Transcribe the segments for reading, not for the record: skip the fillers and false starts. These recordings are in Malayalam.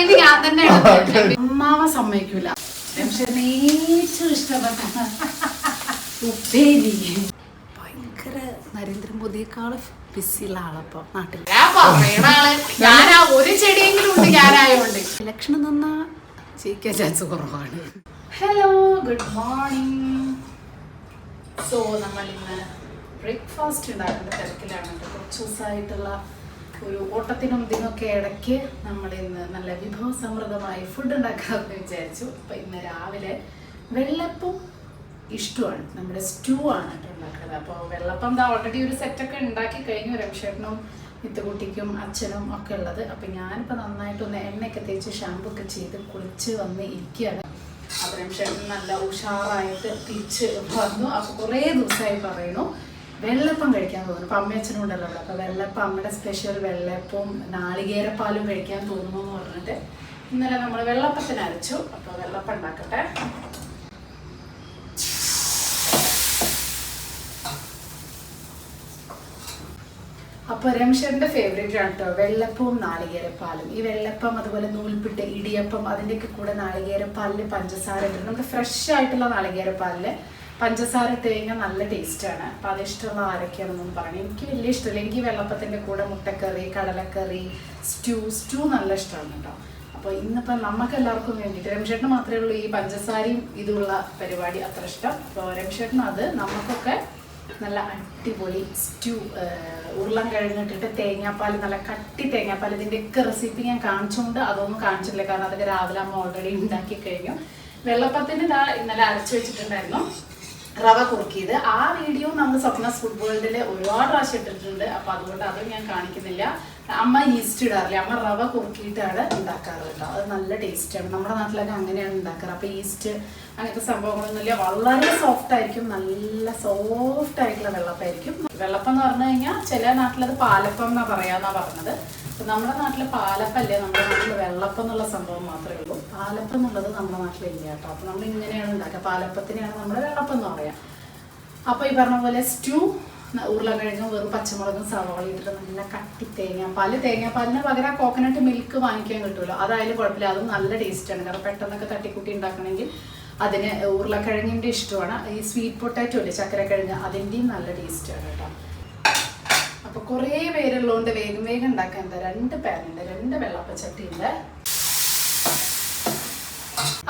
പറയുന്നത് ഞാൻ തന്നെയാണ്. അമ്മാവ സമ്മതിക്കൂല. ഏറ്റവും ഇഷ്ടപ്പെട്ട ഉപ്പേരി. ഭയങ്കര നരേന്ദ്രമോദിയെക്കാളും ബിസിയുള്ള ആളപ്പോ നാട്ടിൽ. ഞാൻ ഒരു ചെടിയെങ്കിലും ഉണ്ട് ഞാനായോണ്ട്. ഇലക്ഷൻ നിന്നാ ജയിക്കാൻ ചാൻസ് കുറവാണ്. Hello, good morning. സോ നമ്മൾ ഇന്ന് ബ്രേക്ക്ഫാസ്റ്റ് ഉണ്ടാക്കുന്ന തിരക്കിലാണ്. കുറച്ച് ദിവസമായിട്ടുള്ള ഒരു ഓട്ടത്തിനും ഇതിനൊക്കെ ഇടയ്ക്ക് നമ്മൾ ഇന്ന് നല്ല വിഭവസമൃദ്ധമായി ഫുഡ് ഉണ്ടാക്കാമെന്ന് വിചാരിച്ചു. അപ്പം ഇന്ന് രാവിലെ വെള്ളപ്പം ഇഷ്ടമാണ്, നമ്മുടെ സ്റ്റൂ ആണ് ഉണ്ടാക്കുന്നത്. അപ്പോൾ വെള്ളപ്പം ഓൾറെഡി ഒരു സെറ്റൊക്കെ ഉണ്ടാക്കി കഴിഞ്ഞു. രമേശേട്ടനും മിത്തുകുട്ടിക്കും അച്ഛനും ഒക്കെ ഉള്ളത്. അപ്പം ഞാനിപ്പോൾ നന്നായിട്ടൊന്ന് എണ്ണയൊക്കെ തേച്ച് ഷാമ്പു ഒക്കെ ചെയ്ത് കുളിച്ച് വന്ന് ഇരിക്കുകയാണ്. അപ്പം രമേശേട്ടൻ നല്ല ഉഷാറായിട്ട് തിരിച്ച് വന്നു. അപ്പോൾ കുറേ ദിവസമായി പറയുന്നു വെള്ളപ്പം കഴിക്കാൻ തോന്നുന്നു. അപ്പം അമ്മയച്ഛനും ഉണ്ടല്ലോ അവിടെ. അപ്പോൾ വെള്ളപ്പം, അമ്മയുടെ സ്പെഷ്യൽ വെള്ളപ്പവും നാളികേരപ്പാലും കഴിക്കാൻ തോന്നുന്നു എന്ന് പറഞ്ഞിട്ട് ഇന്നലെ നമ്മൾ വെള്ളപ്പത്തിന് അരച്ചു. അപ്പോൾ വെള്ളപ്പം ഉണ്ടാക്കട്ടെ. അപ്പോൾ രമേശേട്ടൻ്റെ ഫേവറേറ്റ് ആണ് കേട്ടോ വെള്ളപ്പവും നാളികേരപ്പാലും. ഈ വെള്ളപ്പം അതുപോലെ നൂൽപ്പിട്ട്, ഇടിയപ്പം, അതിൻ്റെയൊക്കെ കൂടെ നാളികേരപ്പാലിൽ പഞ്ചസാര ഇട്ട്, നമ്മുടെ ഫ്രഷ് ആയിട്ടുള്ള നാളികേരപ്പാലിൽ പഞ്ചസാര ഇട്ട് കഴിഞ്ഞാൽ നല്ല ടേസ്റ്റാണ്. അപ്പോൾ അത് ഇഷ്ടമുള്ള ആരൊക്കെയാണെന്നൊന്നും പറഞ്ഞു. എനിക്ക് വലിയ ഇഷ്ടമില്ല. എനിക്ക് വെള്ളപ്പത്തിൻ്റെ കൂടെ മുട്ടക്കറി, കടലക്കറി, സ്റ്റൂ നല്ല ഇഷ്ടമാണ് കേട്ടോ. അപ്പോൾ ഇന്നിപ്പോൾ നമുക്ക് എല്ലാവർക്കും വേണ്ടിയിട്ട്, രമേശേട്ടന് മാത്രമേ ഉള്ളൂ ഈ പഞ്ചസാരയും ഇതുള്ള പരിപാടി അത്ര ഇഷ്ടം. അപ്പോൾ രമേശേട്ടന് അത്, നമുക്കൊക്കെ നല്ല അടിപൊളി സ്റ്റൂ, ഉരുളൻ കിഴങ്ങിട്ടിട്ട് തേങ്ങാപ്പാൽ, നല്ല കട്ടി തേങ്ങാപ്പാൽ. ഇതിൻ്റെയൊക്കെ റെസിപ്പി ഞാൻ കാണിച്ചുകൊണ്ട് അതൊന്നും കാണിച്ചില്ല, കാരണം അതൊക്കെ രാവിലെ അമ്മ ഓൾറെഡി ഉണ്ടാക്കി കഴിഞ്ഞു. വെള്ളപ്പത്തിന് ഇന്നലെ അരച്ചു വെച്ചിട്ടുണ്ടായിരുന്നു, റവ കുറുക്കിയത്. ആ വീഡിയോ നമ്മൾ സ്വപ്നസ് ഫുഡ് വേൾഡിൽ ഒരുപാട് പ്രാവശ്യം ഇട്ടിട്ടുണ്ട്. അപ്പോൾ അതുകൊണ്ട് അതും ഞാൻ കാണിക്കുന്നില്ല. അമ്മ ഈസ്റ്റ് ഇടാറില്ല, അമ്മ റവ കുറുക്കിയിട്ടാണ് ഉണ്ടാക്കാറ് കേട്ടോ. അത് നല്ല ടേസ്റ്റാണ്. നമ്മുടെ നാട്ടിലൊക്കെ അങ്ങനെയാണ് ഉണ്ടാക്കാറ്. അപ്പോൾ ഈസ്റ്റ് അങ്ങനത്തെ സംഭവങ്ങളൊന്നുമില്ല. വളരെ സോഫ്റ്റ് ആയിരിക്കും, നല്ല സോഫ്റ്റ് ആയിട്ടുള്ള വെള്ളപ്പമായിരിക്കും. വെള്ളപ്പം എന്ന് പറഞ്ഞു കഴിഞ്ഞാൽ ചില നാട്ടിലത് പാലപ്പം എന്നാണ് പറയാന്നാണ് പറഞ്ഞത്. അപ്പം നമ്മുടെ നാട്ടിൽ പാലപ്പല്ലേ, നമ്മുടെ നാട്ടിൽ വെള്ളപ്പം എന്നുള്ള സംഭവം മാത്രമേ ഉള്ളൂ. പാലപ്പം എന്നുള്ളത് നമ്മുടെ നാട്ടിലില്ല കേട്ടോ. അപ്പം നമ്മൾ ഇങ്ങനെയാണ് ഉണ്ടാക്കുക. പാലപ്പത്തിനെയാണ് നമ്മുടെ വെള്ളപ്പം എന്ന് പറയാം. അപ്പോൾ ഈ പറഞ്ഞ പോലെ സ്റ്റൂ, ഉരുളക്കിഴങ്ങും വെറും പച്ചമുളകും സവാള ഇട്ടിട്ട് നല്ല കട്ടി തേങ്ങാപ്പാലിന് പകരം കോക്കനട്ട് മിൽക്ക് വാങ്ങിക്കാൻ കിട്ടുമല്ലോ, അതായാലും കുഴപ്പമില്ല, അതും നല്ല ടേസ്റ്റാണ്. കാരണം പെട്ടെന്നൊക്കെ തട്ടിക്കുട്ടി ഉണ്ടാക്കണമെങ്കിൽ അതിന് ഉരുളക്കിഴങ്ങിൻ്റെ ഇഷ്ടമാണ്. ഈ സ്വീറ്റ് പൊട്ടാറ്റോ അല്ലേ, ചക്കരക്കിഴങ്ങ്, അതിൻ്റെയും നല്ല ടേസ്റ്റാണ് കേട്ടോ. അപ്പോൾ കുറേ പേരുള്ളതുകൊണ്ട് വേഗം വേഗം ഉണ്ടാക്കാൻ എന്താ 2 പാനുണ്ട്, 2 വെള്ളപ്പച്ചട്ടിയുണ്ട്.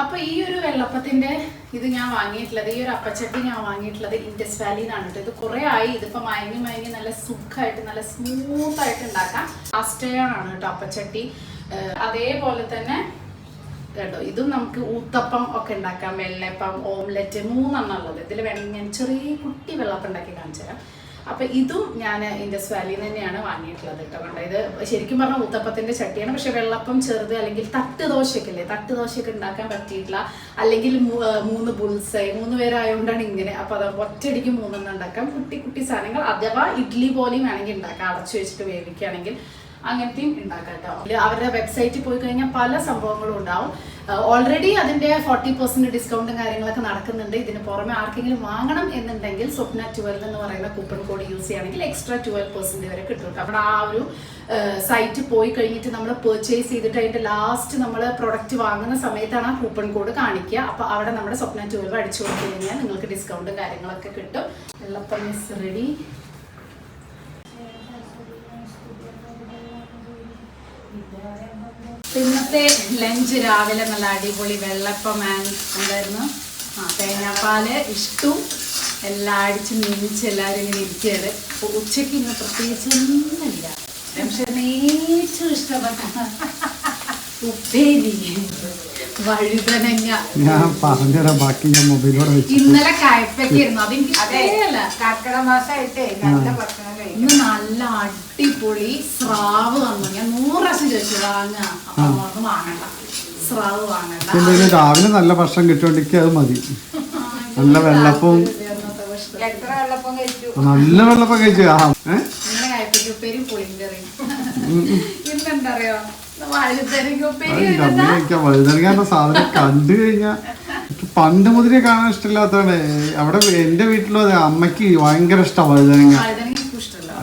അപ്പോൾ ഈ ഒരു വെള്ളപ്പത്തിൻ്റെ ഇത് ഞാൻ വാങ്ങിയിട്ടുള്ളത്, ഈ ഒരു അപ്പച്ചട്ടി ഞാൻ വാങ്ങിയിട്ടുള്ളത് ഇൻഡസ് വാലിന്നാണ് കേട്ടോ. ഇത് കുറേ ആയി. ഇതിപ്പോൾ മയങ്ങി നല്ല സുഖമായിട്ട് നല്ല സ്മൂത്തായിട്ട് ഉണ്ടാക്കാം. കാസ്റ്റ് അയൺ ആണ് കേട്ടോ അപ്പച്ചട്ടി. അതേപോലെ തന്നെ കേട്ടോ ഇതും നമുക്ക് ഊത്തപ്പം ഒക്കെ ഉണ്ടാക്കാം, വെള്ളപ്പം, ഓംലെറ്റ്, 3 എണ്ണം ഉള്ളത്. ഇതിൽ വേണമെങ്കിൽ ഞാൻ ചെറിയ കുട്ടി വെള്ളപ്പം ഉണ്ടാക്കി കാണിച്ചു തരാം. അപ്പോൾ ഇതും ഞാൻ ഇൻഡസ് വാലിയിൽ നിന്ന് തന്നെയാണ് വാങ്ങിയിട്ടുള്ളത് കേട്ടോ. കണ്ടോ, ഇത് ശരിക്കും പറഞ്ഞാൽ ഊത്തപ്പത്തിൻ്റെ ചട്ടിയാണ്. പക്ഷെ വെള്ളപ്പം ചെറുത്, അല്ലെങ്കിൽ തട്ട് ദോശയൊക്കെ ഉണ്ടാക്കാൻ പറ്റിയിട്ടില്ല. അല്ലെങ്കിൽ 3 ബുൾസൈ, 3 പേരായതുകൊണ്ടാണ് ഇങ്ങനെ. അപ്പോൾ അത് ഒറ്റയടിക്ക് 3 എണ്ണം ഉണ്ടാക്കാം. കുട്ടി സാധനങ്ങൾ, അഥവാ ഇഡ്ഡലി പോലെയും വേണമെങ്കിൽ ഉണ്ടാക്കാം, അടച്ചു വെച്ചിട്ട് വേവിക്കുകയാണെങ്കിൽ അങ്ങനത്തെയും ഉണ്ടാക്കാം കേട്ടോ. അവരുടെ വെബ്സൈറ്റിൽ പോയി കഴിഞ്ഞാൽ പല സംഭവങ്ങളും ഉണ്ടാവും. ഓൾറെഡി അതിൻ്റെ 40% ഡിസ്കൗണ്ടും കാര്യങ്ങളൊക്കെ നടക്കുന്നുണ്ട്. ഇതിന് പുറമെ ആർക്കെങ്കിലും വാങ്ങണം എന്നുണ്ടെങ്കിൽ സ്വപ്ന 12 എന്ന് പറയുന്ന കൂപ്പൺ കോഡ് യൂസ് ചെയ്യുകയാണെങ്കിൽ എക്സ്ട്രാ 12% വരെ കിട്ടും. അവിടെ ആ ഒരു സൈറ്റ് പോയി കഴിഞ്ഞിട്ട് നമ്മൾ പെർച്ചേസ് ചെയ്തിട്ട് അതിൻ്റെ ലാസ്റ്റ് നമ്മൾ പ്രൊഡക്റ്റ് വാങ്ങുന്ന സമയത്താണ് ആ കൂപ്പൺ കോഡ് കാണിക്കുക. അപ്പോൾ അവിടെ നമ്മുടെ സ്വപ്ന 12 അടിച്ചു കൊടുത്തു കഴിഞ്ഞാൽ നിങ്ങൾക്ക് ഡിസ്കൗണ്ടും കാര്യങ്ങളൊക്കെ കിട്ടും. വെള്ളപ്പം ഇസ് റെഡി. ഇന്നത്തെ ലഞ്ച് രാവിലെ നല്ല അടിപൊളി വെള്ളപ്പം എന്തായിരുന്നു, തേങ്ങാപ്പാല്, ഇഷ്ടവും എല്ലാം അടിച്ച് മിനിച്ച് എല്ലാവരും ഇങ്ങനെ ഇരിക്കുകയാണ്. അപ്പോൾ ഉച്ചയ്ക്ക് ഇന്ന് പ്രത്യേകിച്ച് ഒന്നുമില്ല. രമേശേട്ടന് ഏറ്റവും ഇഷ്ടപ്പെട്ട ഉപ്പേരി, വഴുതനങ്ങ. ഞാൻ പറഞ്ഞുതരാം, ബാക്കി ഞാൻ മൊബൈലോടെ ഇന്നലെ കയപ്പൊക്കെയായിരുന്നു. അതെനിക്ക് ഇഷ്ടമല്ല. കർക്കിടക മാസമായിട്ടേ നല്ല ഭക്ഷണം. ഇന്ന് നല്ല അടിപൊളി സ്രാവ് വന്നു. ഞാൻ 100 പ്രാവശ്യം ചോദിച്ചു വാങ്ങാ, അപ്പൊ വാങ്ങണ്ട, സ്രാവ് വാങ്ങണ്ട. രാവിലെ നല്ല ഭക്ഷണം കിട്ടുകൊണ്ടിരിക്കുക, അത് മതി. നല്ല വെള്ളപ്പവും, നല്ല വെള്ളപ്പം കഴിച്ചു. കയപ്പയ്ക്കുപ്പേരും പുളിങ്കറിയും. ഇന്നെന്താ അറിയോ, വഴുതനങ്ങ സാധനം കണ്ടു കഴിഞ്ഞാൽ പണ്ട് മുതലേ കാണാൻ ഇഷ്ടമില്ലാത്തതാണ്. അവിടെ എന്റെ വീട്ടിലും അതെ, അമ്മയ്ക്ക് ഭയങ്കര ഇഷ്ടമാണ് വഴുതനങ്ങ.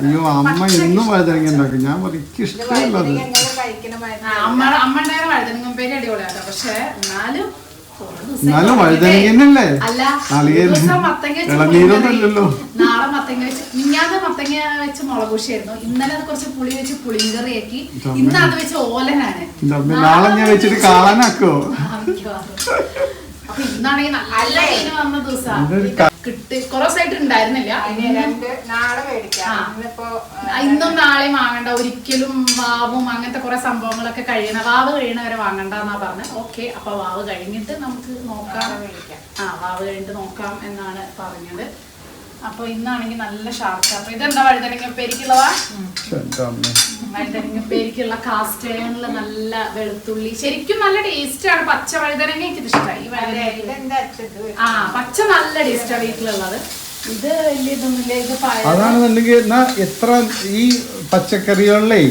അയ്യോ അമ്മ എന്നും വഴുതനങ്ങ ഉണ്ടാക്കും. ഞാൻ പറയും എനിക്ക് ഇഷ്ടമല്ലത്. അമ്മയുടെ വഴുതനങ്ങ പേര് അടിപൊളിയാട്ടോ. പക്ഷെ എന്നാലും വഴുതനങ്ങന്നല്ലേ, ഇളനീരൊന്നുമല്ലല്ലോ. നാളെ മത്തങ്ങ വെച്ച് മിഞ്ഞാന്ന് മത്തങ്ങ വെച്ച് മുളകുശിയായിരുന്നു. ഇന്നലെ അത് കുറച്ച് പുളി വെച്ച് പുളിങ്കറിയാക്കി. ഇന്ന് അത് വെച്ച് ഓലനാണ്. നാളെ ഞാൻ വെച്ചിട്ട് കാണാനാക്കോ. അപ്പൊ ഇന്നാണെങ്കിൽ നല്ല മീന് വന്ന ദിവസം കിട്ടി. കുറെ ദിവസമായിട്ട് ഉണ്ടായിരുന്നില്ല. ഇന്നും നാളെയും വാങ്ങണ്ട, ഒരിക്കലും വാവും അങ്ങനത്തെ കുറെ സംഭവങ്ങളൊക്കെ വാവ് കഴിയണവരെ വാങ്ങണ്ടെന്നാ പറഞ്ഞത്. ഓക്കെ, അപ്പൊ വാവ് കഴിഞ്ഞിട്ട് നമുക്ക് നോക്കാം. വാവ് കഴിഞ്ഞിട്ട് നോക്കാം എന്നാണ് പറഞ്ഞത്. അപ്പൊ ഇന്നാണെങ്കിൽ നല്ല ഷാർപ്പ്. അപ്പൊ ഇതെന്താ വഴുതനങ്ങ പേരിക്കുള്ളവാ? വഴുതനങ്ങ പേരിക്കുള്ള കാസ്റ്റ് അയണില് നല്ല വെളുത്തുള്ളി. ശരിക്കും നല്ല ടേസ്റ്റ് ആണ്. പച്ച വഴുതനങ്ങ എനിക്ക് ഇഷ്ടമായി. പച്ച നല്ല ടേസ്റ്റാണ് വീട്ടിലുള്ളത്. ഇത് വലിയ ഇതൊന്നുമില്ല. ഇത് അതാണെന്നുണ്ടെങ്കിൽ എത്ര ഈ പച്ചക്കറികളിലേ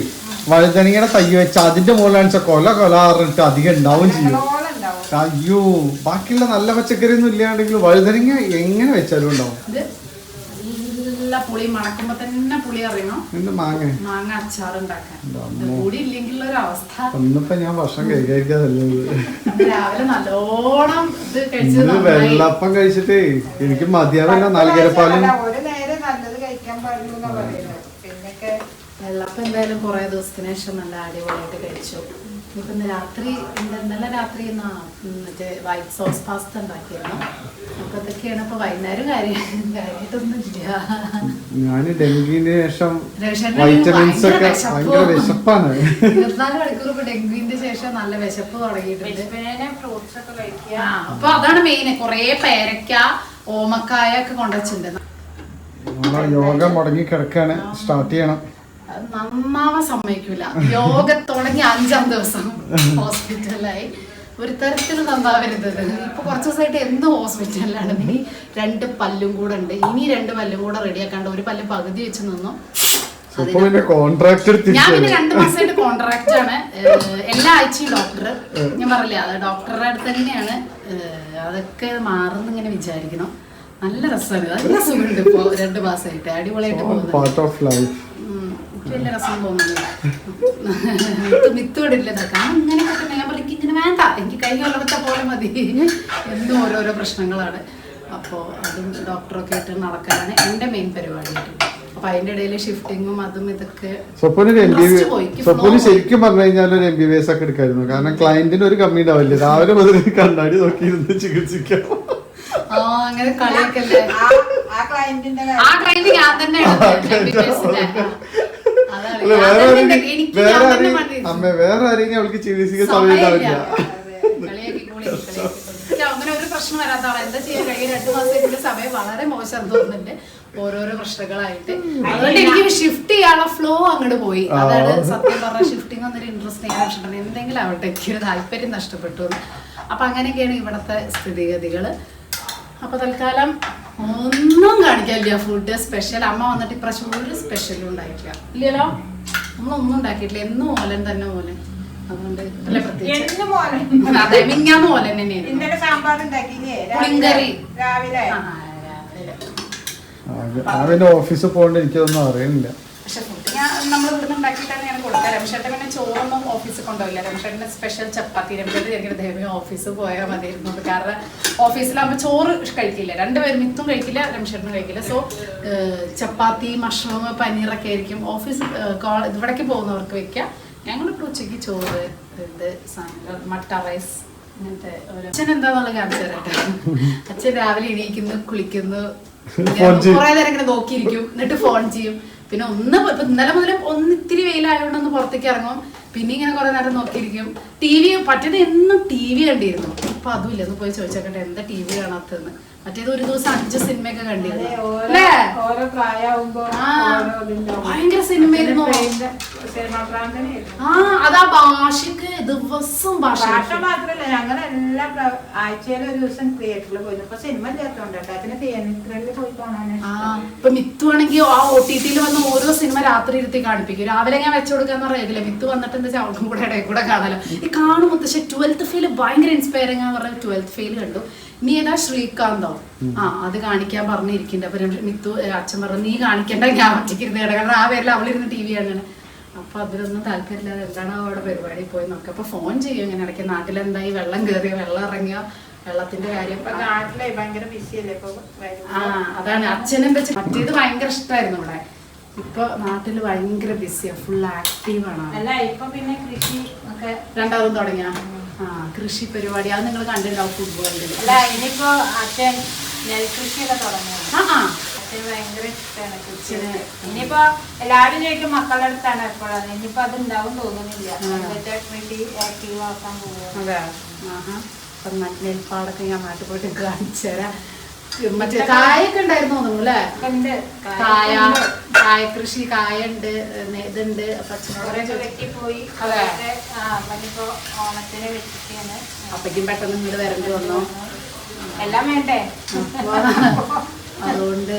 വഴുതനങ്ങയുടെ തൈ വെച്ച അതിന്റെ മുകളിലാണ് കൊല പറഞ്ഞിട്ട് അധികം ഉണ്ടാവും ചെയ്യും. അയ്യോ, ബാക്കിയുള്ള നല്ല പച്ചക്കറി ഒന്നും ഇല്ലാണ്ടെങ്കിൽ വഴുതനങ്ങ എങ്ങനെ വെച്ചാലും ഉണ്ടാവും. പുളി മണക്കുമ്പോ തന്നെ പുളി അറിയണം. മാങ്ങ അച്ചാർ ഉണ്ടാക്കാൻ കൂടി ഇല്ലെങ്കിൽ ഒരു അവസ്ഥ. ഞാൻ ഭക്ഷണം കഴിക്കാതല്ലേ രാവിലെ നല്ലോണം ഇത് കഴിച്ചത്. വെള്ളപ്പം കഴിച്ചിട്ടേ എനിക്ക് മതിയാവില്ല. നാളികേരപ്പാലും വെള്ളപ്പം എന്തായാലും കുറെ ദിവസത്തിന് ശേഷം നല്ല അടിപൊളിയായിട്ട് കഴിച്ചു. ഇപ്പൊ രാത്രി ഇന്നലെ രാത്രി മറ്റേ വൈറ്റ് സോസ് പാസ്ത ഉണ്ടാക്കിയിരുന്നു. അപ്പൊ അതൊക്കെയാണ് ഇപ്പൊ വൈകുന്നേരം കാര്യമായിട്ടൊന്നും ഇല്ല. ഞാന് ഡെങ്കിന് ശേഷം വൈറ്റമിൻസ് ഒക്കെ ഭയങ്കര വിശപ്പാണ്. 24 മണിക്കൂർ ഇപ്പൊ ഡെങ്കിന്റെ ശേഷം നല്ല വിശപ്പ് തുടങ്ങിയിട്ടുണ്ട്. അപ്പൊ അതാണ് മെയിൻ. കൊറേ പേരക്ക ഓമക്കായ ഒക്കെ കൊണ്ടുവച്ചിട്ടുണ്ട്. യോഗ മുടങ്ങി കിടക്കാണ്. സ്റ്റാർട്ട് ചെയ്യണം. നന്നാവാൻ സമ്മതിക്കൂല. യോഗ തുടങ്ങി 5-ാം ദിവസം ഹോസ്പിറ്റലായി. ഒരു തരത്തിലും നന്നാവരുത്. ഇപ്പൊ കുറച്ച് ദിവസമായിട്ട് എന്നും ഹോസ്പിറ്റലിലാണ്. ഇനി 2 പല്ലും കൂടെ ഉണ്ട്. ഇനി 2 പല്ലും കൂടെ റെഡിയാക്കാണ്ട് ഒരു പല്ല് പകുതി വെച്ച് നിന്നു. ഞാൻ പിന്നെ 2 മാസമായിട്ട് കോൺട്രാക്ട് ആണ്. എല്ലാ ആഴ്ചയും ഡോക്ടർ, ഞാൻ പറഞ്ഞില്ല, അത് ഡോക്ടറുടെ അടുത്ത് തന്നെയാണ്. അതൊക്കെ മാറുന്ന ഇങ്ങനെ വിചാരിക്കണം. നല്ല രസമാണ്. നല്ല സുഖമുണ്ട് ഇപ്പൊ 2 മാസമായിട്ട്. അടിപൊളിയായിട്ട് പോകുന്നു. എനിക്ക് വലിയ രസം തോന്നുന്നില്ല. മിത്തോടില്ല. കാരണം ഇങ്ങനെയൊക്കെ തന്നെ ഞാൻ പറയും ഇങ്ങനെ വേണ്ട, എനിക്ക് കഴിഞ്ഞ കൊല്ലത്തെ പോലെ മതി. എന്നും ഓരോരോ പ്രശ്നങ്ങളാണ്. അപ്പോൾ അതും ഡോക്ടറൊക്കെ ആയിട്ട് നടക്കാനാണ് എൻ്റെ മെയിൻ പരിപാടിയായിട്ട്. അപ്പൊ അതിന്റെ ഇടയിൽ ഷിഫ്റ്റിങ്ങും അതും ഇതൊക്കെ. സ്വപ്ന ശരിക്കും പറഞ്ഞു കഴിഞ്ഞാൽ ഒരു MBBS ഒക്കെ എടുക്കായിരുന്നു. കാരണം ക്ലയന്റിന് ഒരു കമ്മി ഉണ്ടാവില്ല. രാവിലെ മുതൽ കണ്ണാടി നോക്കിയിരുന്ന് ചികിത്സിക്കാം. അങ്ങനെ കളിയൊക്കെ ആ ക്ലയന്റ് ഞാൻ തന്നെയാണ്. വേറെ ആരെങ്കിലും അവൾക്ക് ചികിത്സിക്കാൻ സമയം ഉണ്ടാവില്ല. അങ്ങനെ ഒരു പ്രശ്നം വരാത്ത ആളെ എന്താ ചെയ്യാൻ കഴിയും. 2 മാസത്തേക്കുള്ള സമയം വളരെ മോശം തോന്നുന്നുണ്ട്. ഓരോരോ പ്രശ്നങ്ങളായിട്ട്. അതുകൊണ്ട് എനിക്ക് ഷിഫ്റ്റ് ചെയ്യാനുള്ള ഫ്ലോ അങ്ങോട്ട് പോയി. അതാണ് സത്യം പറഞ്ഞ. ഷിഫ്റ്റിംഗ് ഒന്നൊരു ഇൻട്രസ്റ്റ് ചെയ്യാൻ എന്തെങ്കിലും ആവട്ടെ, എനിക്കൊരു താല്പര്യം നഷ്ടപ്പെട്ടു. അപ്പൊ അങ്ങനെയൊക്കെയാണ് ഇവിടത്തെ സ്ഥിതിഗതികള്. അപ്പൊ തൽക്കാലം ഒന്നും കാണിക്കാനില്ല. ഫുഡ് സ്പെഷ്യൽ അമ്മ വന്നിട്ട് ഇപ്രാവശ്യം ഒരു സ്പെഷ്യലും ഉണ്ടായിട്ടില്ല. ഇല്ലല്ലോ, നമ്മളൊന്നും ഉണ്ടാക്കിയിട്ടില്ല. എന്നും ഓലൻ തന്നെ ഓലൻ. അതുകൊണ്ട് അല്ല പ്രത്യേകിച്ച് അതെ മിഞ്ഞാന്ന് ഓലൻ തന്നെയാണ്. പുളിങ്കറി രാവിലെ ഓഫീസിൽ പോകേണ്ട എനിക്കൊന്നും അറിയുന്നില്ല. പക്ഷെ ഫുഡ് നമ്മൾ ഇവിടുന്ന് ഉണ്ടാക്കിയിട്ടാണ് ഞാൻ കൊടുക്കാം. രമേശേട്ടൻ പിന്നെ ചോറൊന്നും ഓഫീസിൽ കൊണ്ടുപോയില്ല. രമേശേട്ടൻ്റെ സ്പെഷ്യൽ ചപ്പാത്തി. രമേശേട്ടൻ എനിക്ക് ദൈവം ഓഫീസിൽ പോയാൽ മതിയായിരുന്നു. കാരണം ഓഫീസിലാകുമ്പോൾ ചോറ് കഴിക്കില്ല. 2 പേരും മിത്തും കഴിക്കില്ല, രമേശേട്ടനും കഴിക്കില്ല. സോ ചപ്പാത്തി, മഷ്റൂം, പനീറൊക്കെ ആയിരിക്കും ഓഫീസ് ഇവിടേക്ക് പോകുന്നവർക്ക് വെക്കുക. ഞങ്ങളിപ്പോൾ ഉച്ചയ്ക്ക് ചോറ്, സാധനങ്ങൾ, മട്ട റൈസ്, അങ്ങനത്തെ ഓരോ. അച്ഛൻ എന്താന്നുള്ള കാണിച്ചു തരട്ടെ. അച്ഛൻ രാവിലെ എണീക്കുന്നു, കുളിക്കുന്നു, കുറെ നേരം ഇങ്ങനെ നോക്കിയിരിക്കും, എന്നിട്ട് ഫോൺ ചെയ്യും. പിന്നെ ഇപ്പൊ ഇന്നലെ മുതൽ ഇത്തിരി വെയിലായതുകൊണ്ടൊന്ന് പുറത്തേക്ക് ഇറങ്ങും. പിന്നെ ഇങ്ങനെ കുറെ നേരം നോക്കിയിരിക്കും. TV പറ്റത് എന്നും TV കണ്ടിരുന്നു. ഇപ്പൊ അതുമില്ല. ഒന്ന് പോയി ചോദിച്ചോട്ടെ എന്താ TV കാണാത്തതെന്ന്. മറ്റേത് ഒരു ദിവസം 5 സിനിമയൊക്കെ കണ്ടിരുന്നു. ഭയങ്കര സിനിമയായിരുന്നു. അതാ ഭാഷക്ക് ദിവസം ഭാഷ മാത്രല്ല, ഞങ്ങൾ എല്ലാ ആഴ്ചയിലും ഒരു ദിവസം തിയേറ്ററിൽ പോയി. ഇപ്പൊ സിനിമ തിയേറ്ററിൽ പോയി കാണാൻ. ഇപ്പൊ മിത്തു ആണെങ്കിൽ ആ OTT വന്ന് ഓരോ സിനിമ രാത്രി ഇരുത്തി കാണിപ്പിക്കും. രാവിലെ ഞാൻ വെച്ചു കൊടുക്കാന്ന് അറിയില്ല. മിത്തു വന്നിട്ട് എന്താ വെച്ചാൽ അവൾക്കും കൂടെ ഇടയിൽ കൂടെ കാണാലോ. ഈ കാണുമ്പോൾ പക്ഷെ 12th ഫെയിൽ ഭയങ്കര ഇൻസ്പയറിംഗ് ആണെന്ന് പറഞ്ഞാൽ 12th ഫെയിൽ കണ്ടു. നീ ഏതാ ശ്രീകാന്തോ അത് കാണിക്കാൻ പറഞ്ഞിരിക്കുന്നുണ്ട്. അപ്പൊ മിത്തു അച്ഛൻ പറഞ്ഞു നീ കാണിക്കണ്ട, ഞാൻ ഒറ്റയ്ക്ക് ഇരുന്ന് കിടക്കണം. ആ പേരിൽ അവളിരുന്ന് TV കാണാണ്. അപ്പൊ അതിലൊന്നും താല്പര്യമില്ലാതെ എന്താണ് അവിടെ പരിപാടി പോയി നോക്കാം. അപ്പൊ ഫോൺ ചെയ്യും ഇങ്ങനെ ഇടയ്ക്ക്, നാട്ടിലെന്തായി, വെള്ളം കയറിയോ, വെള്ളം ഇറങ്ങിയോ, വെള്ളത്തിന്റെ കാര്യം. നാട്ടിലെ ഭയങ്കര ബിസിയല്ലേ ഇപ്പൊ. അതാണ് അച്ഛനും വെച്ച്. മറ്റേത് ഭയങ്കര ഇഷ്ടമായിരുന്നു ഇവിടെ. ഇപ്പൊ നാട്ടില് ഭയങ്കര ബിസിയാ, ഫുൾ ആക്റ്റീവ് ആണ്. അല്ല ഇപ്പൊ പിന്നെ കൃഷി ഒക്കെ രണ്ടാമതും തുടങ്ങിയ കൃഷി പരിപാടി അത് നിങ്ങൾ കണ്ടിട്ടുണ്ടാവും ഫുട്ബോളിൽ. അല്ല ഇനിയിപ്പോ അച്ഛൻ നെൽകൃഷിയൊക്കെ തുടങ്ങി. അച്ഛൻ ഭയങ്കര ഇഷ്ടമാണ് കൃഷി. ഇനിയിപ്പോ എല്ലാവരും ചോദിക്കും മക്കളുടെ അടുത്താണ് എപ്പോഴാണ്. ഇനിയിപ്പോ അത് ഉണ്ടാവും തോന്നുന്നില്ല. കൃഷി ആക്റ്റീവ് ആക്കാൻ പോകും. അതെ. നെൽപ്പാടൊക്കെ ഞാൻ നാട്ടിൽ പോയിട്ട് കാണിച്ചു തരാം. മറ്റേ കായൊക്കെ ഉണ്ടായിരുന്നു തോന്നുന്നു അല്ലേ? കായ കൃഷി, കായുണ്ട്, ഇതുണ്ട്. പോയി ഓണത്തിന് വെച്ചിട്ടാണ്. അപ്പയ്ക്കും പെട്ടെന്ന് ഇങ്ങോട്ട് വരേണ്ടി വന്നു. എല്ലാം വേണ്ടേ? അതുകൊണ്ട്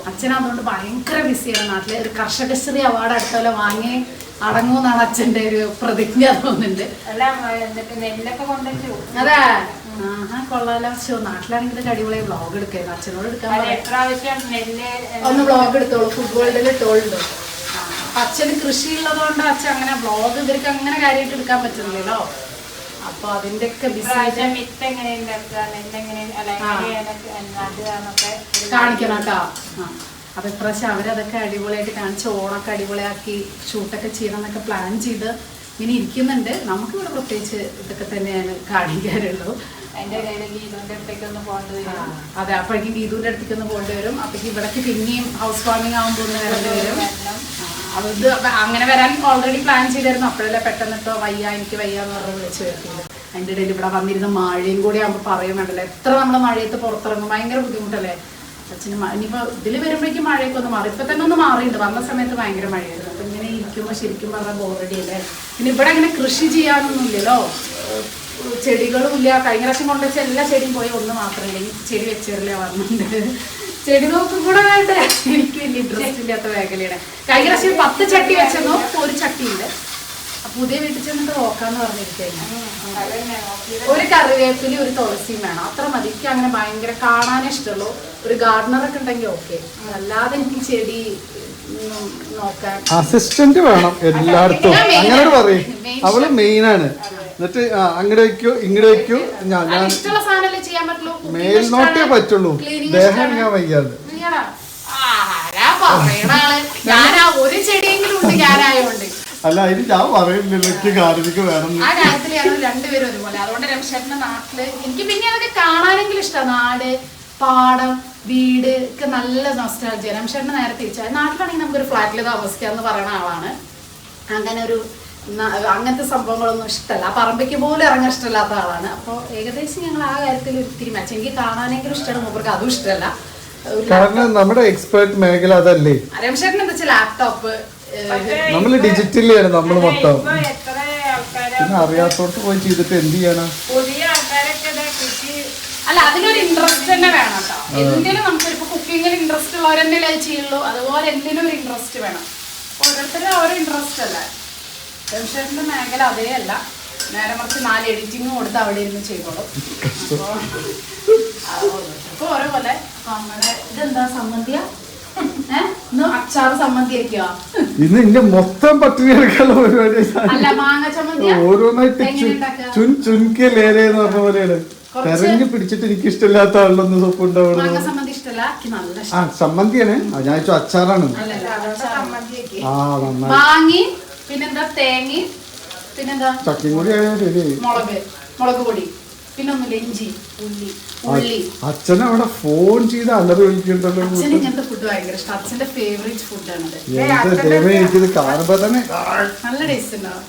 അച്ഛൻ അതുകൊണ്ട് ഭയങ്കര ബിസിയാണ് നാട്ടില്. ഒരു കർഷകശ്രീ അവാർഡ് അടുത്തപോലെ വാങ്ങി അടങ്ങുമെന്നാണ് അച്ഛന്റെ ഒരു പ്രതിജ്ഞ തോന്നുന്നുണ്ട്. നെല്ലൊക്കെ കൊണ്ടുവച്ചു. അതെ. കൊള്ളാലോ. നാട്ടിലാണെങ്കിൽ അടിപൊളിയായി വ്ളോഗ് എടുക്കായിരുന്നു. അച്ഛനോട് എടുക്കാൻ ഒന്ന് വ്ളോഗ് എടുത്തോളൂ, ഫുട്ബോളിൽ ഇട്ടോളുണ്ടോ. അച്ഛന് കൃഷി ഉള്ളതുകൊണ്ട് അച്ഛൻ അങ്ങനെ വ്ളോഗ് ഇവർക്ക് അങ്ങനെ കാര്യമായിട്ട് എടുക്കാൻ പറ്റുന്നില്ലല്ലോ. അപ്പൊ അതിന്റെ ഒക്കെ കാണിക്കണട്ടോ. അപ്പൊ ഇപ്രാവശ്യം അവരതൊക്കെ അടിപൊളിയായിട്ട് കാണിച്ച് ഓണൊക്കെ അടിപൊളിയാക്കി ഷൂട്ടൊക്കെ ചെയ്യണം എന്നൊക്കെ പ്ലാൻ ചെയ്ത് ഇങ്ങനെ ഇരിക്കുന്നുണ്ട്. നമുക്ക് ഇവിടെ പ്രത്യേകിച്ച് ഇതൊക്കെ തന്നെയാണ് കാണിക്കാനുള്ളൂ. അതിന്റെ ഇടയിൽ ഗീതുവിന്റെ അടുത്തേക്കൊന്ന് പോകേണ്ടി വരും. അതെ, അപ്പോഴേക്കും ഗീതുവിന്റെ അടുത്തേക്കൊന്ന് പോകേണ്ടി വരും. അപ്പോഴേക്കും ഇവിടേക്ക് പിന്നെയും ഹൗസ് വാമിംഗ് ആകുമ്പോൾ ഒന്ന് വരേണ്ടി വരും. അത് അങ്ങനെ വരാൻ ഓൾറെഡി പ്ലാൻ ചെയ്തായിരുന്നു. അപ്പോഴല്ലേ പെട്ടെന്ന് ഇപ്പോൾ എനിക്ക് വയ്യ എന്ന് പറഞ്ഞ് വിളിച്ചു വരുത്തിയത്. അതിൻ്റെ ഇടയിൽ ഇവിടെ വന്നിരുന്ന മഴയും കൂടി ആകുമ്പോൾ പറയും വേണ്ടല്ലോ. എത്ര നമ്മൾ മഴയത്ത് പുറത്തിറങ്ങും, ഭയങ്കര ബുദ്ധിമുട്ടല്ലേ അച്ഛന്. ഇനിയിപ്പോൾ ഇതിൽ വരുമ്പോഴേക്കും മഴയൊക്കെ ഒന്ന് മാറി. ഇപ്പം തന്നെ ഒന്ന് മാറിയിട്ടുണ്ട്. വന്ന സമയത്ത് ഭയങ്കര മഴയായിരുന്നു. അപ്പം ഇങ്ങനെ ഇരിക്കുമ്പോൾ ശരിക്കും പറഞ്ഞാൽ ബോറടി അല്ലേ. പിന്നെ ഇവിടെ അങ്ങനെ കൃഷി ചെയ്യാനൊന്നും ഇല്ലല്ലോ, ചെടികളും ഇല്ല. കഴിഞ്ഞ പ്രാവശ്യം കൊണ്ടുവച്ച എല്ലാ ചെടിയും പോയി, ഒന്ന് മാത്രമല്ല ഈ ചെടി വെച്ചേറില്ല പറഞ്ഞിട്ടുണ്ട്. ചെടി നോക്കും കൂടെ വേണ്ടേ. എനിക്ക് വലിയ ഇൻട്രസ്റ്റ് ഇല്ലാത്ത മേഖലയാണ്. കഴിഞ്ഞ പ്രാവശ്യം 10 ചട്ടി വെച്ചെന്നോ, ഒരു ചട്ടിയുണ്ട്. പുതിയ വീട്ടിൽ ചെന്നിട്ട് നോക്കാന്ന് പറഞ്ഞിരിക്കുന്നു. ഒരു കറിവേപ്പില, ഒരു തുളസിയും വേണം, അത്ര മതി. എനിക്ക് അങ്ങനെ ഭയങ്കര കാണാനേ ഇഷ്ടമുള്ളൂ. ഒരു ഗാർഡനറൊക്കെ ഉണ്ടെങ്കിൽ ഓക്കെ. അല്ലാതെ എനിക്ക് ചെടി നോക്കാൻ അസിസ്റ്റന്റ് വേണം എല്ലായിടത്തും. അങ്ങനെ പറയും, അവള് മെയിൻ ആണ്. എന്നിട്ട് അങ്ങോട്ട് വയ്ക്കൂ ഇങ്ങോട്ട് വയ്ക്കൂ. ഞാൻ ഇഷ്ടമുള്ള സാധനമല്ലേ ചെയ്യാൻ പറ്റുള്ളൂ. മേൽനോട്ടേ പറ്റുള്ളൂ, ദേഹം ഞാൻ വയ്യാതെ. ഞാനാ ഒരു ചെടിയെങ്കിലും ഉണ്ട് ഞാനായോണ്ട്. അല്ല അതിന് ഞാൻ പറയുന്നില്ല ഗാർഡനിക്ക് വേണം. ആ കാര്യത്തിൽ ഞങ്ങൾ രണ്ടുപേരും ഒരുപോലെ. അതുകൊണ്ട് രമേശേട്ടന്റെ നാട്ടില് എനിക്ക് പിന്നെ അതൊക്കെ കാണാനെങ്കിലും ഇഷ്ടമാണ്. നാട്, പാടം, വീട് ഒക്കെ നല്ല നൊസ്റ്റാൾജിയ. രമേശേട്ടന് നേരെ തിരിച്ചാൽ നാട്ടിലാണെങ്കിൽ നമുക്കൊരു ഫ്ലാറ്റിൽ താമസിക്കാന്ന് പറയുന്ന ആളാണ്. അങ്ങനെ ഒരു അങ്ങനത്തെ സംഭവങ്ങളൊന്നും ഇഷ്ടമല്ല. ആ പറമ്പയ്ക്ക് പോലും ഇറങ്ങാൻ ഇഷ്ടമല്ലാത്ത ആളാണ്. അപ്പോൾ ഏകദേശം ഞങ്ങൾ ആ കാര്യത്തിൽ ഒത്തിരി മാച്ച്. എനിക്ക് കാണാനെങ്കിലും ഇഷ്ടമാണ്, മൂപ്പർക്ക് അതും ഇഷ്ടമല്ല. കാരണം നമ്മുടെ എക്സ്പെർട്ട് മേഖല അതല്ലേ. രമേശേട്ടൻ എന്താ വെച്ചാൽ ലാപ്ടോപ്പ്, നമ്മള് ഡിജിറ്റലിയാണ് നമ്മള് മൊത്തം. പിന്നെ അറിയാത്തോട്ട് പോയി ചെയ്തിട്ട് എന്ത് ചെയ്യണം. അല്ല, അതിനൊരു ഇൻട്രസ്റ്റ് തന്നെ വേണം കേട്ടോ. എന്തിനും നമുക്കിപ്പോ കുക്കിങ്ങിൽ ഇൻട്രസ്റ്റ് ഉള്ളവരെന്തെങ്കിലും അത് ചെയ്യുള്ളൂ. അതുപോലെ എന്തിനും ഒരു ഇൻട്രസ്റ്റ് വേണം. ഓരോരുത്തരും ഓരോ ഇൻട്രസ്റ്റ് അല്ലേ. രമേശേട്ടന്റെ മേഖല അതേ അല്ല. നേരെ മറിച്ച് 4 എഡിറ്റിങ് കൊടുത്ത് അവിടെ ഇരുന്ന് ചെയ്തോളും. അപ്പൊ ഓരോ പോലെ. ഇതെന്താ സമ്മന്തിയ? അച്ചാറ് സമ്മന്തിയൊക്കെയോ? ഇന്ന് എന്റെ മൊത്തം പട്ടിണി എടുക്കാനുള്ള പരിപാടി. അല്ല, മാങ്ങ ചമ്മന്തി ഓരോന്നായിട്ട് ചുൻകേലേന്ന് പറഞ്ഞ പോലെയാണ്. തെരഞ്ഞു പിടിച്ചിട്ട് എനിക്ക് ഇഷ്ടമില്ലാത്ത ആളിലൊന്നും സൊപ്പ് ഉണ്ടാവുള്ളൂ. ആ സമ്മന്തിയാണ്. ഞാൻ വെച്ചു അച്ചാറാണ്. ആ നന്നായി. മാങ്ങി പിന്നെന്താ, തേങ്ങ, പിന്നെന്താ ചക്കയും കൂടി ആയാലും മുളക് പൊടി, പിന്നൊന്നുമില്ല, ഇഞ്ചി, ഉള്ളി. അച്ഛൻ അവിടെ ഫോൺ ചെയ്ത് അലറി വിളിക്കുന്നുണ്ടല്ലോ. അച്ഛന് ഇങ്ങനത്തെ ഫുഡ് ഭയങ്കര ഇഷ്ടം. അച്ഛന്റെ ഫേവറേറ്റ് ഫുഡാണത്. എനിക്കിത് കാണുമ്പോ തന്നെ നല്ല ടേസ്റ്റ് ഉണ്ടാവും.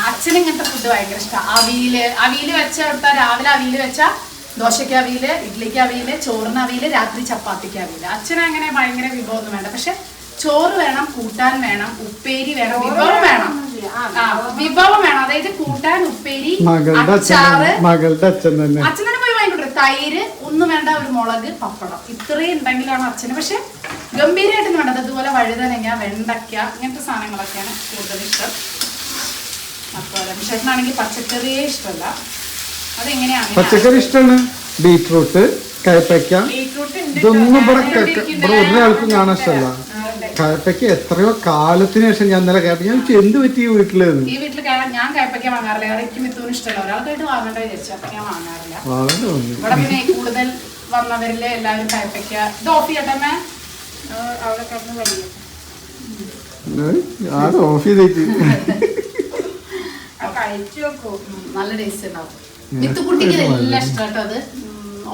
അച്ഛന് ഇങ്ങനത്തെ ഫുഡ് ഭയങ്കര ഇഷ്ടം. അവിയല് വെച്ച കൊടുത്താൽ രാവിലെ അവിയല് വെച്ചാ ദോശയ്ക്ക് അവിയല്, ഇഡ്ലിക്ക് അവിയല്, ചോറിന് അവിയല്, രാത്രി ചപ്പാത്തിക്ക് അവിയല്. അച്ഛന് അങ്ങനെ ഭയങ്കര വിഭവമൊന്നും വേണ്ട. പക്ഷെ ചോറ് വേണം, കൂട്ടാൻ വേണം, ഉപ്പേരി വേണം, വിഭവം വേണം. വിഭവം വേണം. അതായത് കൂട്ടാൻ, ഉപ്പേരി, അച്ചാറ്. മകളുടെ അച്ഛൻ തന്നെ പോയി വാങ്ങിക്കൊണ്ടു. തൈര് ഒന്നും വേണ്ട, ഒരു മുളക്, പപ്പടം, ഇത്രയും ഉണ്ടെങ്കിലാണ് അച്ഛന്. പക്ഷെ ഗംഭീരമായിട്ടൊന്നും വേണ്ടത്. അതുപോലെ വഴുതനങ്ങ, വെണ്ടയ്ക്ക, ഇങ്ങനത്തെ സാധനങ്ങളൊക്കെയാണ് കൂടുതൽ ഇഷ്ടം. അപ്പൊ രമേശേട്ടനാണെങ്കിൽ പച്ചക്കറിയേ ഇഷ്ടമല്ല. അതെങ്ങനെയാണ്? പച്ചക്കറി ഇഷ്ടമാണ്. ബീറ്റ്റൂട്ട്, കയ്പയ്ക്ക, ഇതൊന്നും ഇവിടെ ഒരാൾക്കും കാണാൻ ഇഷ്ടമല്ല. കയ്പയ്ക്ക എത്രയോ കാലത്തിന് ശേഷം ഞാൻ ഇന്നലെ കയ്പ ഞാൻ എന്ത് പറ്റി ഈ വീട്ടില് ഞാൻ കയ്പയ്ക്ക വാങ്ങാറില്ല. എനിക്ക് മിത്തുവിന് ഇഷ്ടമല്ല. ഒരാൾക്കായിട്ട് വാങ്ങേണ്ട വിചാരിച്ചു. അപ്പൊ ഞാൻ വാങ്ങാറില്ല. ഇവിടെ പിന്നെ കൂടുതൽ വന്നവരില് എല്ലാവരും കയ്പയ്ക്ക. ഇത് ഓഫ് ചെയ്യട്ടെ അവിടെ കിടന്ന് വലിയ ഓഫ് ചെയ്തേക്ക്. നല്ല ടേസ്റ്റ് ഉണ്ടാവും. മിത്തുക്കുട്ടിക്ക് എല്ലാം ഇഷ്ടമാട്ടോ. അത്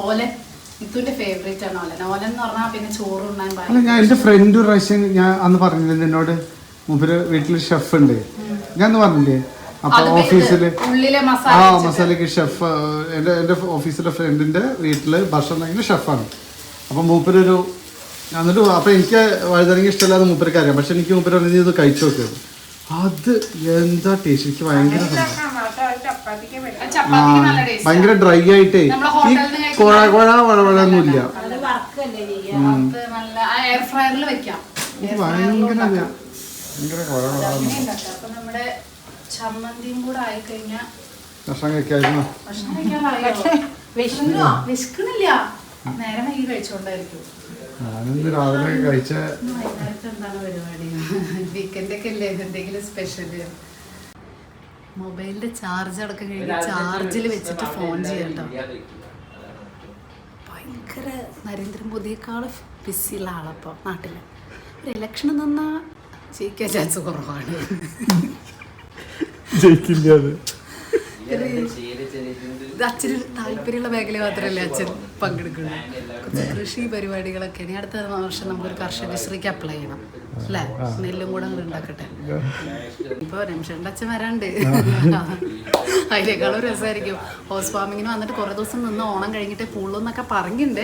ഓലൻ മിത്തുവിന്റെ ഫേവറേറ്റ് ആണ് ഓലൻ. ഓലൻ എന്ന് പറഞ്ഞാൽ പിന്നെ ചോറുണ്ണാൻ. അല്ല ഞാൻ എന്റെ ഫ്രണ്ട് ഒരു പ്രാവശ്യം ഞാൻ അന്ന് പറഞ്ഞില്ല എന്നോട്, മൂപ്പര് വീട്ടില് ഷെഫ് ഉണ്ട് ഞാൻ പറഞ്ഞില്ലേ. അപ്പൊ ഓഫീസില് മസാലക്ക് ഷെഫ് എന്റെ ഓഫീസിലെ ഫ്രണ്ടിന്റെ വീട്ടില് ഭക്ഷണം ഷെഫാണ്. അപ്പൊ മൂപ്പരൊരു എന്നിട്ട് അപ്പൊ എനിക്ക് വഴുതനങ്ങ ഇഷ്ടമല്ലാതെ മൂപ്പർക്ക് അറിയാം. പക്ഷെ എനിക്ക് മൂപ്പര് പറഞ്ഞത് ഇത് കഴിച്ചു നോക്കിയത് അത് എന്താ ടേസ്റ്റ്. എനിക്ക് ഭയങ്കര ഡ്രൈ ആയിട്ടേ ഈ വഴവഴൊന്നുമില്ല. നമ്മുടെ ചമ്മന്തിയും കൂടെ ആയിക്കഴിഞ്ഞാൽ ഭക്ഷണം കഴിക്കായിരുന്നു. വിശക്കണില്ല. നേരം വൈകി കഴിച്ചോണ്ടായിരിക്കും. ഞാനിന്ന് രാവിലെ കഴിച്ച എന്താണ് പരിപാടി? വീക്കെൻഡൊക്കെ അല്ലേ എന്തെങ്കിലും സ്പെഷ്യല്? മൊബൈലിന്റെ ചാർജ് അടക്കം കഴിഞ്ഞ് ചാർജിൽ വെച്ചിട്ട് ഫോൺ ചെയ്യട്ടോ. ഭയങ്കര നരേന്ദ്രമോദിയേക്കാളും ബിസിയുള്ള ആളപ്പോൾ നാട്ടില്. ഒരു ഇലക്ഷൻ നിന്നാ ജയിക്കാൻ ചാൻസ് കുറവാണ്. ജയിക്കില്ല. ഇത് അച്ഛന് താല്പര്യമുള്ള മേഖല മാത്രമല്ലേ അച്ഛൻ പങ്കെടുക്കുന്നത്. കുറച്ച് കൃഷി പരിപാടികളൊക്കെ. ഇനി അടുത്ത വർഷം നമുക്കൊരു കർഷകശ്രീക്ക് അപ്ലൈ ചെയ്യണം അല്ലേ? നെല്ലും കൂടെ അങ്ങോട്ട് ഉണ്ടാക്കട്ടെ. ഇപ്പൊ രമേശന്റെ അച്ഛൻ വരാണ്ട്. അതിനേക്കാളും രസമായിരിക്കും. ഹൗസ് വാമിങ്ങിന് വന്നിട്ട് കുറെ ദിവസം നിന്ന് ഓണം കഴിഞ്ഞിട്ട് പൂളു എന്നൊക്കെ പറഞ്ഞിട്ടുണ്ട്.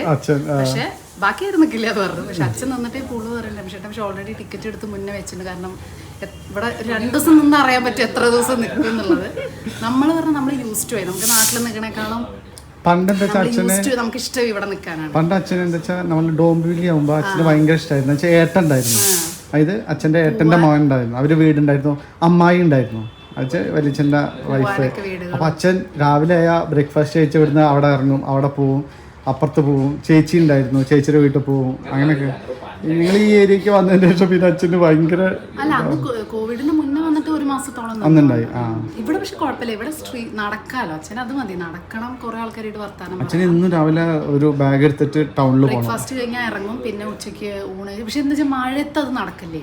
പക്ഷെ ബാക്കി ആരും നിൽക്കില്ല എന്ന് പറഞ്ഞു. പക്ഷെ അച്ഛൻ നിന്നിട്ടേ പൂളു പറയില്ല രമേശേട്ടൻ. പക്ഷെ ഓൾറെഡി ടിക്കറ്റ് എടുത്ത് മുന്നേ വെച്ചിട്ടുണ്ട്. കാരണം ഇവിടെ 2 ദിവസം നിന്ന് അറിയാൻ പറ്റും എത്ര ദിവസം നിൽക്കും എന്നുള്ളത്. നമ്മൾ പറഞ്ഞാൽ നമ്മൾ യൂസ് ടു ആയി. നമുക്ക് നാട്ടിൽ നിൽക്കണേക്കാളും നമുക്ക് ഇഷ്ടം ഇവിടെ നിൽക്കാനാണ്. പണ്ട് അച്ഛൻ എന്താ വെച്ചാൽ നമ്മൾ ഡോംബിലി ആകുമ്പോ അച്ഛന് ഭയങ്കര ഇഷ്ടമായിരുന്നു. വെച്ചാൽ ഏട്ടൻ ഉണ്ടായിരുന്നു. അതായത് അച്ഛന്റെ ഏട്ടന്റെ മകൻ ഉണ്ടായിരുന്നു. അവര് വീടുണ്ടായിരുന്നു. അമ്മായി ഉണ്ടായിരുന്നു. അച്ഛൻ വലിയച്ഛൻ്റെ വൈഫ്. അപ്പൊ അച്ഛൻ രാവിലെ ആയ ബ്രേക്ക്ഫാസ്റ്റ് കഴിച്ച് ഇവിടുന്ന് അവിടെ ഇറങ്ങും, അവിടെ പോവും, അപ്പുറത്ത് പോവും. ചേച്ചി ഉണ്ടായിരുന്നു, ചേച്ചിയുടെ വീട്ടിൽ പോവും. അങ്ങനെയൊക്കെ നിങ്ങൾ ഈ ഏരിയക്ക് വന്നതിന് ശേഷം പിന്നെ അച്ഛന് ഭയങ്കര അല്ല അന്ന് കോവിഡിന് മുന്നേ വന്നിട്ട് 1 മാസത്തോളം അന്നുണ്ടായി. ഇവിടെ പക്ഷെ കുഴപ്പമില്ല. ഇവിടെ നടക്കാലോ. അച്ഛൻ അത് മതി. നടക്കണം. കുറെ ആൾക്കാരായിട്ട് വർത്താനം. അച്ഛൻ ഇന്നും രാവിലെ ഒരു ബാഗ് എടുത്തിട്ട് ടൗണിൽ പോകണം. ബ്രേക്ക്ഫാസ്റ്റ് കഴിഞ്ഞാൽ ഇറങ്ങും. പിന്നെ ഉച്ചയ്ക്ക് ഊണ്. പക്ഷെ എന്താ വെച്ചാൽ മഴയത്ത് അത് നടക്കില്ലേ?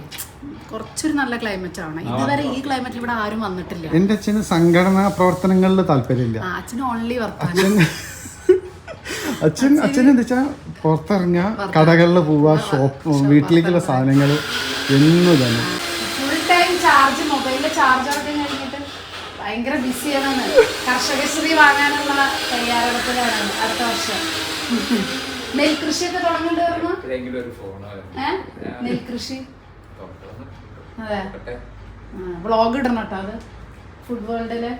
കുറച്ചൊരു നല്ല ക്ലൈമറ്റ് ആണ്. ഇതുവരെ ഈ ക്ലൈമറ്റിൽ ഇവിടെ ആരും വന്നിട്ടില്ല. എന്റെ അച്ഛന് സംഘടനാ പ്രവർത്തനങ്ങളിൽ താല്പര്യമില്ല. അച്ഛന് ഓൺലി വർത്താനം. അച്ഛൻ എന്താ വെച്ചാൽ പുറത്തിറങ്ങിയ കടകളിൽ പോവുക, ഷോപ്പ്, വീട്ടിലേക്കുള്ള സാധനങ്ങൾ എന്നും തന്നെ. ഫുൾ ടൈം ചാർജ് മൊബൈലിലെ ചാർജ് അടക്കം കഴിഞ്ഞിട്ട് ഭയങ്കര ബിസിയാണ്. കർഷകശ്രീ വാങ്ങാനുള്ള തയ്യാറെടുപ്പിലാണ് അടുത്ത വർഷം. നെൽകൃഷിയൊക്കെ തുടങ്ങേണ്ടി നെൽകൃഷി. അതെ, വ്ളോഗ് ഇടണം കേട്ടോ. അത് ഫുഡ് വേൾഡില്.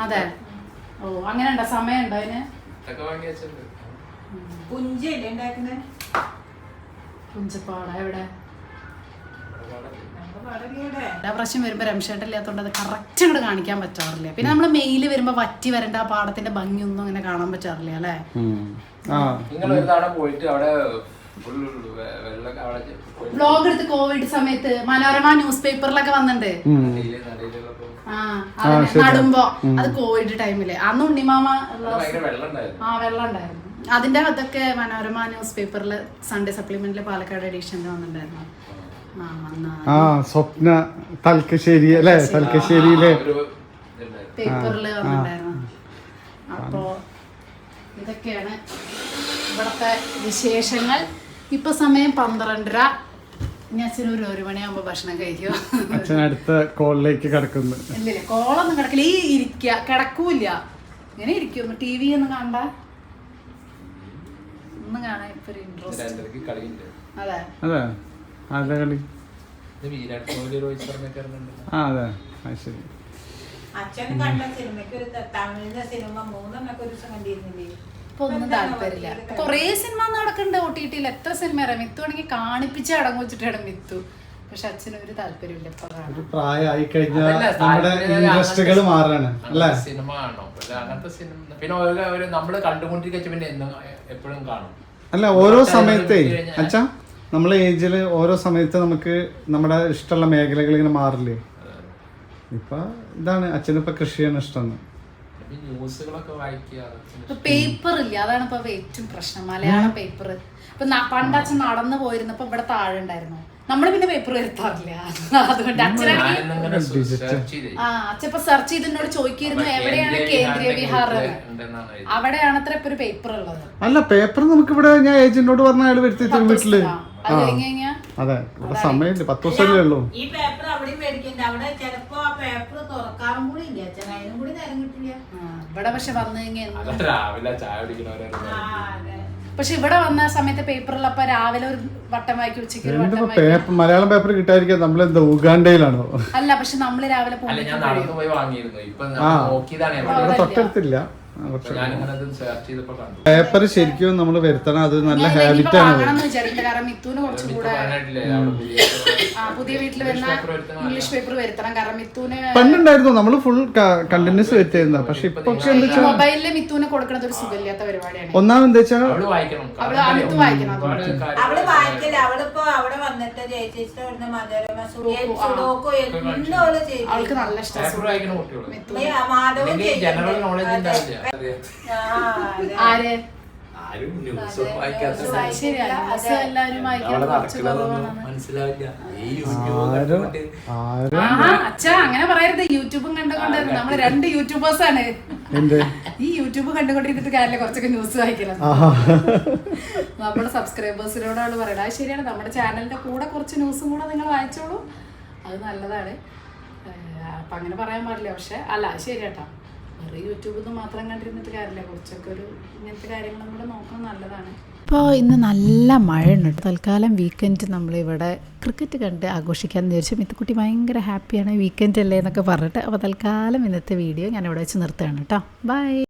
അതെ. ഓ അങ്ങനെ ഉണ്ടോ? സമയം ഉണ്ടോ അതിന്? പുഞ്ചപ്പാട എവിടെ? എല്ലാ പ്രാവശ്യം വരുമ്പോ രമേശേട്ടൻ ഇല്ലാത്തോണ്ട് അത് കറക്റ്റ് അങ്ങോട്ട് കാണിക്കാൻ പറ്റാറില്ല. പിന്നെ നമ്മള് മെയില് വരുമ്പോ വറ്റി വരേണ്ട ആ പാടത്തിന്റെ ഭംഗിയൊന്നും അങ്ങനെ കാണാൻ പറ്റാറില്ല അല്ലേ? വ്ലോഗ് എടുത്ത് കോവിഡ് സമയത്ത് മനോരമ ന്യൂസ് പേപ്പറിലൊക്കെ വന്നിട്ടുണ്ട്. നടുമ്പോ അത് കോവിഡ് ടൈമില്. അന്ന് ഉണ്ണിമാമ വെള്ളം ഉണ്ടായിരുന്നു. അതിന്റെ അതൊക്കെ മനോരമ ന്യൂസ് പേപ്പറില് സൺഡേ സപ്ലിമെന്റില് പാലക്കാട് എഡീഷനിൽ വന്നിട്ടുണ്ടായിരുന്നു. സ്വപ്ന തൽക്കശ്ശേരി അല്ലേ? തൽക്കശ്ശേരിയിലെ പേപ്പറില് വന്നിട്ടുണ്ടായിരുന്നു. അപ്പോ ഇതൊക്കെയാണ് ഇവിടത്തെ വിശേഷങ്ങൾ. ഇപ്പൊ സമയം 12:30. ഇനി അച്ഛൻ ഒരു 1 മണിയാകുമ്പോ ഭക്ഷണം കഴിക്കും. അച്ഛൻ അടുത്ത കോളിലേക്ക് കിടക്കുന്നു. ഇല്ല, കോളൊന്നും കിടക്കില്ല. ഈ ഇരിക്ക കിടക്കൂല. ഇങ്ങനെ ഇരിക്കും. TV ഒന്നും കാണണ്ട. ഒന്നും കാണാൻ ഇപ്പൊ ഒരു ഇൻട്രസ്റ്റ്. അതെ അതെ. ആരുടെ കളി? അതെ, ശരി. അച്ഛന് കണ്ട സിനിമയ്ക്ക് ഒരു തമിഴിന്റെ സിനിമ 3 ഒരു ദിവസം കണ്ടിരുന്നില്ലേ? ഇപ്പൊ ഒന്നും താല്പര്യമില്ല. കൊറേ സിനിമ നടക്കുന്നുണ്ട് OTT-യിൽ. എത്ര സിനിമ അറിയാം. മിത്തു ആണെങ്കിൽ കാണിപ്പിച്ച് അടങ്ങു വെച്ചിട്ടാണ് മിത്തു. പക്ഷെ അച്ഛന് ഒരു താല്പര്യമില്ല ഇപ്പൊ കാണാൻ. ഒരു പ്രായമായി കഴിഞ്ഞാൽ നമ്മുടെ ഇൻട്രസ്റ്റുകൾ മാറാണ് അല്ലേ? സിനിമ കാണണം, പക്ഷെ അങ്ങനത്തെ സിനിമ പിന്നെ നമ്മള് കണ്ടുകൊണ്ടിരിക്കുക പിന്നെ എപ്പോഴും കാണും. അല്ല ഓരോ സമയത്തേ അച്ഛാ നമ്മളെ ഏജില് ഓരോ സമയത്ത് നമുക്ക് നമ്മുടെ ഇഷ്ടമുള്ള മേഖലകൾ ഇങ്ങനെ മാറില്ലേ? ഇപ്പൊ ഇതാണ് അച്ഛനിപ്പോ കൃഷി ചെയ്യാൻ ഇഷ്ടമാണ്. ന്യൂസുകളൊക്കെ വായിക്കുക. ഇപ്പൊ പേപ്പർ ഇല്ല, അതാണ് ഇപ്പൊ ഏറ്റവും പ്രശ്നം. മലയാളം പേപ്പർ ഇപ്പൊ പണ്ട് അച്ഛൻ നടന്നു പോയിരുന്നപ്പോ ഇവിടെ താഴെ ഉണ്ടായിരുന്നു. നമ്മള് പിന്നെ പേപ്പർ വരുത്താറില്ല. അതുകൊണ്ട് അച്ഛൻ ഇപ്പൊ സെർച്ച് ചെയ്ത് എന്നോട് ചോദിക്കിരുന്നു എവിടെയാണ് കേന്ദ്രീയ വിഹാർ, അവിടെയാണ് അത്ര ഇപ്പൊ ഒരു പേപ്പർ ഉള്ളത്. അല്ല പേപ്പർ നമുക്ക് ഇവിടെ ഞാൻ ഏജന്റിനോട് പറഞ്ഞ അയാൾ വരുത്തി തരും വീട്ടില്. അത് കഴിഞ്ഞ് കഴിഞ്ഞാ അതെ ഇവിടെ സമയമില്ല, 10 ദിവസമല്ലേ ഉള്ളൂ. ഈ പേപ്പർ അവിടെ മേടിക്കണ്ട, അവിടെ ചിലപ്പോ ആ പേപ്പർ തുറക്കാറും കൂടി ഇല്ല, അതിനും കൂടി നേരം കിട്ടില്ല. ഇവിടെ പക്ഷെ വന്നു കഴിഞ്ഞാൽ രാവിലെ ചായ കുടിക്കുന്നവരെ പക്ഷെ ഇവിടെ വന്ന സമയത്ത് പേപ്പറിലപ്പോ രാവിലെ ഒരു വട്ടം വായിക്കും, ഉച്ചയ്ക്ക് ഒരു വട്ടം വായിക്കും. മലയാളം പേപ്പർ കിട്ടാതിരിക്കാൻ നമ്മളെന്താ ഉഗാണ്ടയിലാണോ? അല്ല പക്ഷെ നമ്മള് രാവിലെ ഞാൻ നടന്നു പോയി വാങ്ങിയിരുന്നു. ഇപ്പൊ നോക്കിയതാണ് ഇവിടെ തൊട്ടടുത്തില്ല. ചെയ്തപ്പോ കണ്ടു. പേപ്പർ ശരിക്കും നമ്മൾ വരുത്തണം, അത് നല്ല ഹാബിറ്റ് ആണ്. കാരണം മിത്തുന് കുറച്ചും കൂടെ പുതിയ വീട്ടിൽ വരുന്ന ഇംഗ്ലീഷ് പേപ്പർ വരുത്തണം. കാരണം മിത്തുന് പണ്ടുണ്ടായിരുന്നു നമ്മള് ഫുൾ കണ്ടിന്യൂസ് വരുത്തിയിരുന്ന, പക്ഷെ ഇപ്പൊ മൊബൈലില് മിത്തുനെ കൊടുക്കണത് ഒരു സുഖമില്ലാത്ത പരിപാടിയാണ്. ഒന്നാമത് എന്താ വെച്ചാൽ അവള് വായിക്കണം. അവള് അടുത്ത് വായിക്കണം. അവള് വായിക്കില്ല, അവളിപ്പോ അവിടെ വന്നിട്ട് ജയിച്ചിട്ട് മനോരമ അവൾക്ക് നല്ല ഇഷ്ടം. മാധവൻ ജനറൽ നോളജ് ഉണ്ടാവില്ല. ആര് ആരും ന്യൂസ് വായിക്കാത്ത എല്ലാരും വായിക്കണം. മനസ്സിലാവില്ല. അച്ഛാ അങ്ങനെ പറയരുത്. യൂട്യൂബും കണ്ടുകൊണ്ട് നമ്മള് 2 യൂട്യൂബേഴ്സ് ആണ്. ഈ യൂട്യൂബ് കണ്ടുകൊണ്ടിരുന്നിട്ട് കാര്യമില്ല, കുറച്ചൊക്കെ ന്യൂസ് വായിക്കണം. നമ്മുടെ സബ്സ്ക്രൈബേഴ്സിനോടാണ് പറയണത്. അത് ശരിയാണ്, നമ്മുടെ ചാനലിന്റെ കൂടെ കുറച്ച് ന്യൂസും കൂടെ നിങ്ങൾ വായിച്ചോളൂ, അത് നല്ലതാണ്. അപ്പൊ അങ്ങനെ പറയാൻ പാടില്ല. പക്ഷെ അല്ല ശരിയാട്ടാ, വേറെ യൂട്യൂബിൽ നിന്ന് മാത്രം കണ്ടിരുന്നിട്ട് കാര്യമില്ല, കുറച്ചൊക്കെ ഒരു ഇങ്ങനത്തെ കാര്യങ്ങൾ നമ്മൾ നോക്കണം, നല്ലതാണ്. ഇപ്പോൾ ഇന്ന് നല്ല മഴയുണ്ട്. തൽക്കാലം വീക്കെൻഡ് നമ്മളിവിടെ ക്രിക്കറ്റ് കണ്ട് ആഘോഷിക്കാമെന്ന് വിചാരിച്ചു. മിത്തുക്കുട്ടി ഭയങ്കര ഹാപ്പിയാണ്, വീക്കെൻഡ് അല്ലേ എന്നൊക്കെ പറഞ്ഞിട്ട്. അപ്പോൾ തൽക്കാലം ഇന്നത്തെ വീഡിയോ ഞാൻ ഇവിടെ വെച്ച് നിർത്തുകയാണ് കേട്ടോ. ബൈ.